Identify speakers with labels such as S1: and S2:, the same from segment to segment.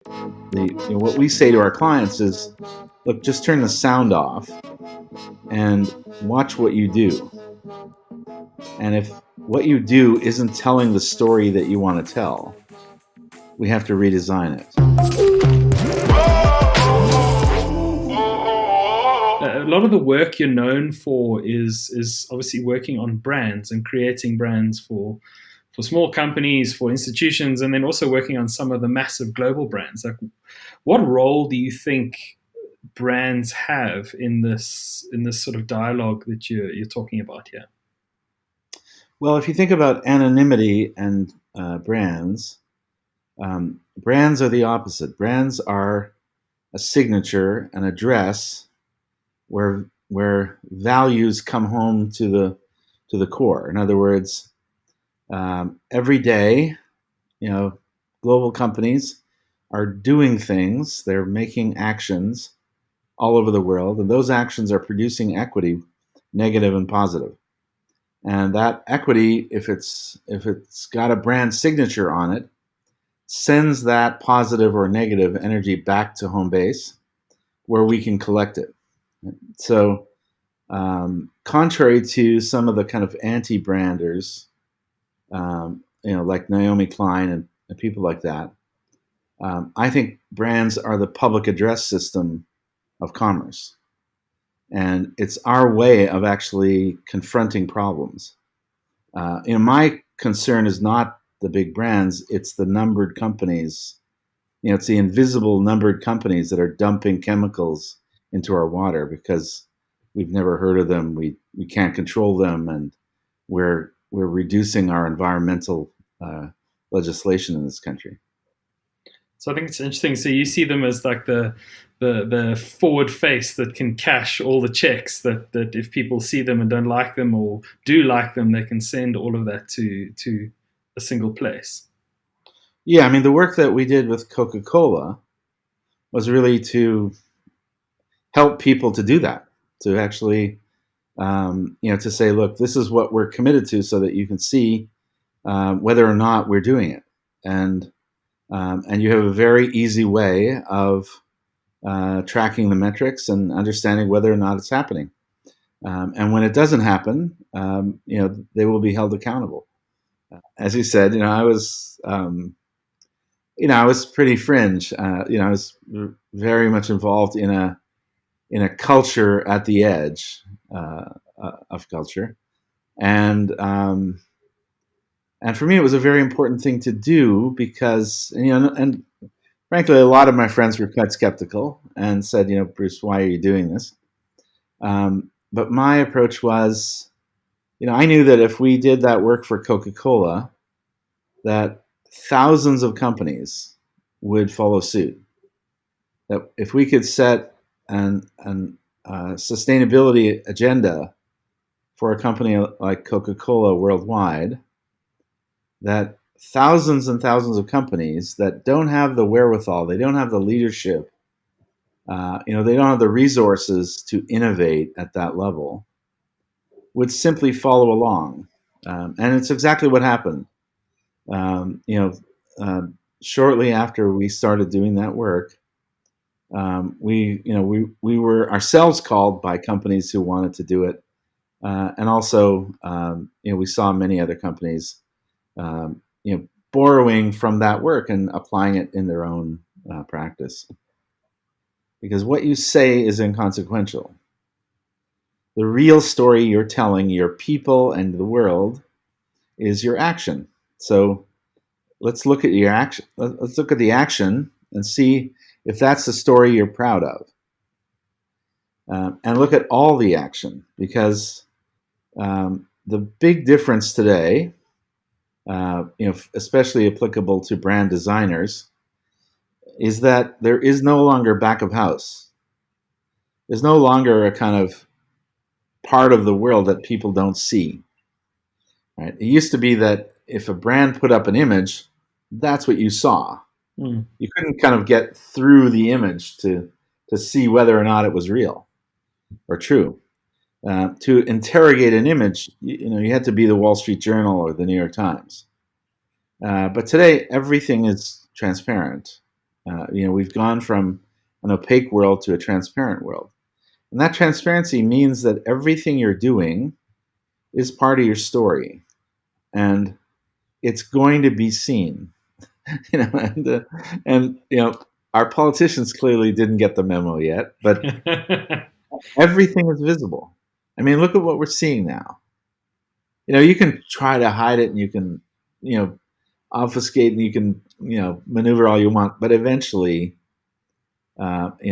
S1: What we say to our clients is, look, just turn the sound off and watch what you do. And if what you do isn't telling the story that you want to tell, we have to redesign it.
S2: A lot of the work you're known for is obviously working on brands and creating brands for small companies, for institutions, and then also working on some of the massive global brands. Like, what role do you think brands have in this sort of dialogue that you're talking about here?
S1: Well, if you think about anonymity and brands are the opposite. Brands are a signature, an address where values come home to the core. In other words, every day, global companies are doing things. They're making actions all over the world, and those actions are producing equity, negative and positive. And that equity, if it's got a brand signature on it, sends that positive or negative energy back to home base, where we can collect it. So, contrary to some of the kind of anti-branders, like Naomi Klein and people like that, I think brands are the public address system of commerce. And it's our way of actually confronting problems. My concern is not the big brands, it's the numbered companies. It's the invisible numbered companies that are dumping chemicals into our water because we've never heard of them. We can't control them, and we're reducing our environmental legislation in this country.
S2: So I think it's interesting. So you see them as like the forward face that can cash all the checks that if people see them and don't like them or do like them, they can send all of that to a single place.
S1: Yeah, I mean, the work that we did with Coca-Cola was really to help people to do that, to actually, to say, look, this is what we're committed to, so that you can see whether or not we're doing it, and you have a very easy way of tracking the metrics and understanding whether or not it's happening. And when it doesn't happen, they will be held accountable. As you said, I was, I was pretty fringe. I was very much involved in a culture at the edge of culture, and for me, it was a very important thing to do because, and frankly, a lot of my friends were quite skeptical and said, Bruce, why are you doing this? But my approach was, I knew that if we did that work for Coca-Cola, that thousands of companies would follow suit. That if we could set an sustainability agenda for a company like Coca-Cola worldwide, that thousands and thousands of companies that don't have the wherewithal, they don't have the leadership, they don't have the resources to innovate at that level, would simply follow along. And it's exactly what happened. Shortly after we started doing that work, we were ourselves called by companies who wanted to do it, and also we saw many other companies borrowing from that work and applying it in their own practice. Because what you say is inconsequential. The real story you're telling your people and the world is your action. So let's look at your action. Let's look at the action and see if that's the story you're proud of. And look at all the action, because the big difference today, especially applicable to brand designers, is that there is no longer back of house. There's no longer a kind of part of the world that people don't see. Right? It used to be that if a brand put up an image, that's what you saw.
S2: Mm.
S1: You couldn't kind of get through the image to see whether or not it was real or true. To interrogate an image, you had to be the Wall Street Journal or the New York Times. But today, everything is transparent. We've gone from an opaque world to a transparent world. And that transparency means that everything you're doing is part of your story, and it's going to be seen. And our politicians clearly didn't get the memo yet, but everything is visible. I mean, look at what we're seeing now. You can try to hide it, and you can, obfuscate, and you can, maneuver all you want, but eventually,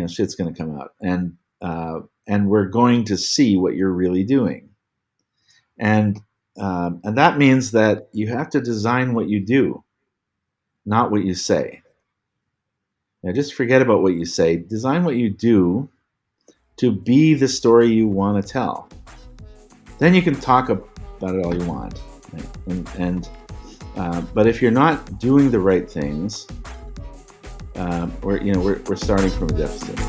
S1: shit's going to come out, and we're going to see what you're really doing, and that means that you have to design what you do, not what you say. Just forget about what you say. Design what you do to be the story you want to tell. Then you can talk about it all you want, right? But if you're not doing the right things, we're starting from a deficit.